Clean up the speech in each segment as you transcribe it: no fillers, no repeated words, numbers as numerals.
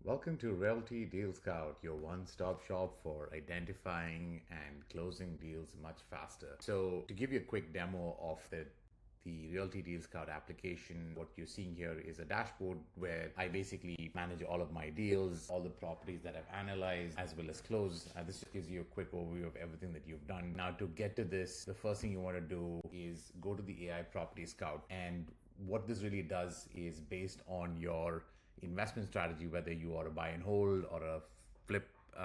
Welcome to RealtyDealScout, your one-stop shop for identifying and closing deals much faster. So to give you a quick demo of the RealtyDealScout application, what you're seeing here is a dashboard where I basically manage all of my deals, all the properties that I've analyzed, as well as closed. This just gives you a quick overview of everything that you've done. Now, to get to this, the first thing you want to do is go to the AI Property Scout. And what this really does is based on your investment strategy, whether you are a buy and hold or a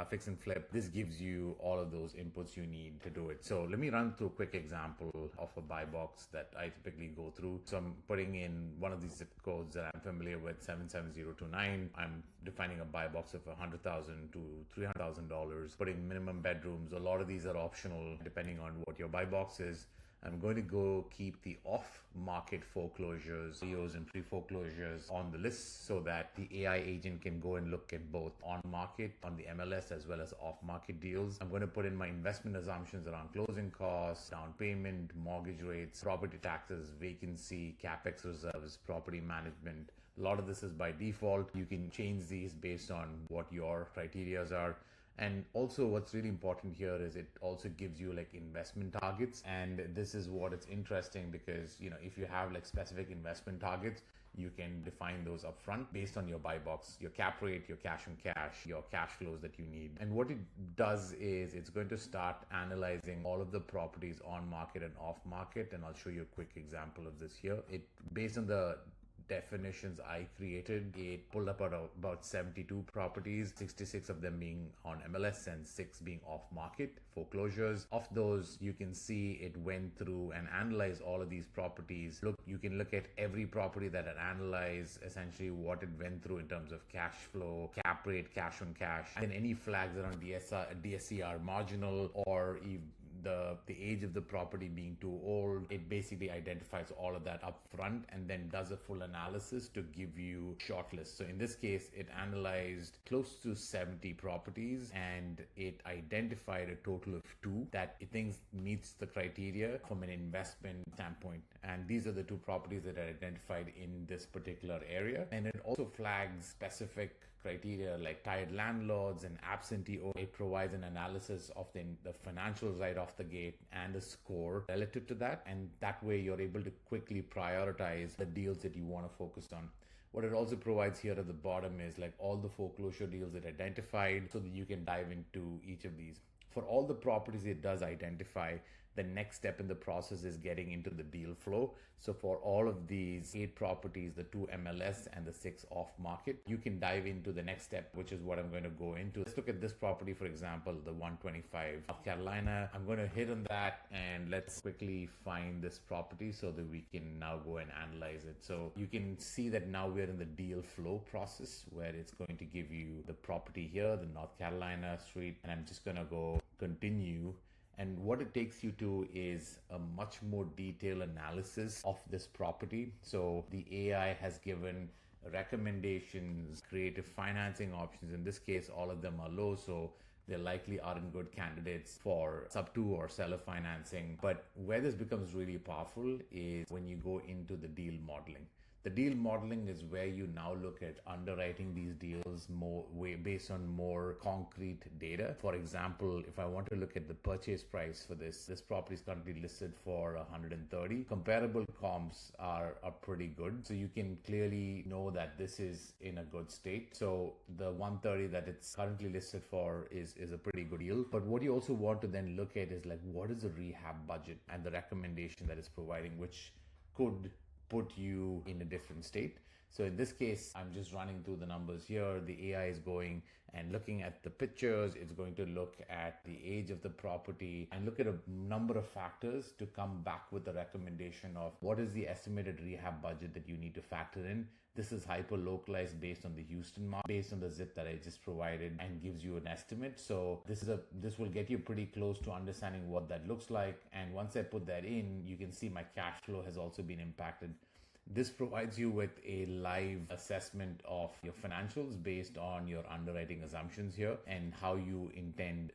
fix and flip, this gives you all of those inputs you need to do it. So let me run through a quick example of a buy box that I typically go through. So I'm putting in one of these zip codes that I'm familiar with, 77029. I'm defining a buy box of $100,000 to $300,000, putting minimum bedrooms. A lot of these are optional depending on what your buy box is. I'm going to go keep the off-market foreclosures, REOs and pre-foreclosures on the list so that the AI agent can go and look at both on-market, on the MLS, as well as off-market deals. I'm going to put in my investment assumptions around closing costs, down payment, mortgage rates, property taxes, vacancy, capex reserves, property management. A lot of this is by default. You can change these based on what your criteria are. And also what's really important here is it also gives you like investment targets. And this is what it's interesting because, if you have like specific investment targets, you can define those upfront based on your buy box, your cap rate, your cash on cash, your cash flows that you need. And what it does is it's going to start analyzing all of the properties on market and off market. And I'll show you a quick example of this here. Based on the definitions I created, it pulled up about 72 properties, 66 of them being on MLS and 6 being off market foreclosures. Of those, you can see it went through and analyzed all of these properties. You can look at every property that it analyzed, essentially what it went through in terms of cash flow, cap rate, cash on cash, and any flags around DSCR marginal, or the age of the property being too old. It basically identifies all of that up front and then does a full analysis to give you shortlist. So in this case, it analyzed close to 70 properties and it identified a total of 2 that it thinks meets the criteria from an investment standpoint. And these are the 2 properties that are identified in this particular area. And it also flags specific criteria like tired landlords and absentee. It provides an analysis of the financials right off the gate and a score relative to that. And that way you're able to quickly prioritize the deals that you want to focus on. What it also provides here at the bottom is like all the foreclosure deals it identified so that you can dive into each of these. For all the properties it does identify, the next step in the process is getting into the deal flow. So for all of these 8 properties, the 2 MLS and the 6 off market, you can dive into the next step, which is what I'm going to go into. Let's look at this property, for example, the 125 North Carolina. I'm going to hit on that and let's quickly find this property so that we can now go and analyze it. So you can see that now we're in the deal flow process where it's going to give you the property here, the North Carolina street, and I'm just going to go continue. And what it takes you to is a much more detailed analysis of this property. So the AI has given recommendations, creative financing options. In this case, all of them are low, so they likely aren't good candidates for sub 2 or seller financing. But where this becomes really powerful is when you go into the deal modeling. The deal modeling is where you now look at underwriting these deals based on more concrete data. For example, if I want to look at the purchase price for this property is currently listed for 130. Comparable comps are pretty good. So you can clearly know that this is in a good state. So the 130 that it's currently listed for is a pretty good deal. But what you also want to then look at is like, what is the rehab budget and the recommendation that it's providing, which could put you in a different state. So in this case, I'm just running through the numbers here. The AI is going and looking at the pictures. It's going to look at the age of the property and look at a number of factors to come back with a recommendation of what is the estimated rehab budget that you need to factor in. This is hyper localized based on the Houston market, based on the zip that I just provided, and gives you an estimate. So this will get you pretty close to understanding what that looks like. And once I put that in, you can see my cash flow has also been impacted. This provides you with a live assessment of your financials based on your underwriting assumptions here and how you intend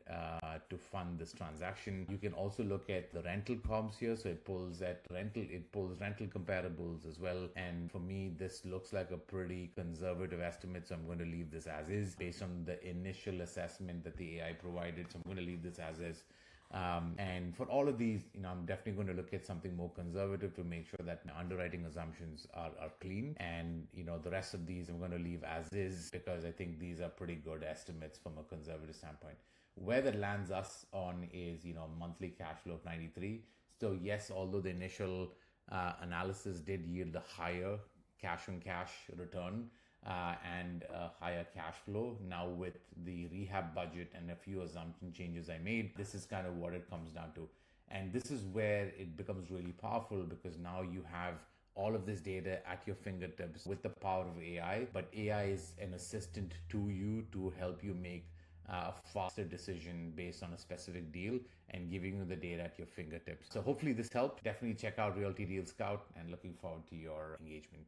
to fund this transaction. You can also look at the rental comps here. So it pulls rental comparables as well. And for me, this looks like a pretty conservative estimate. So I'm going to leave this as is based on the initial assessment that the AI provided. So I'm going to leave this as is. And for all of these, I'm definitely going to look at something more conservative to make sure that my underwriting assumptions are clean. And, the rest of these I'm going to leave as is because I think these are pretty good estimates from a conservative standpoint. Where that lands us on is, monthly cash flow of 93. So yes, although the initial analysis did yield a higher cash on cash return, and a higher cash flow. Now with the rehab budget and a few assumption changes I made, this is kind of what it comes down to. And this is where it becomes really powerful because now you have all of this data at your fingertips with the power of AI, but AI is an assistant to you to help you make a faster decision based on a specific deal and giving you the data at your fingertips. So hopefully this helped. Definitely check out Realty Deal Scout and looking forward to your engagement.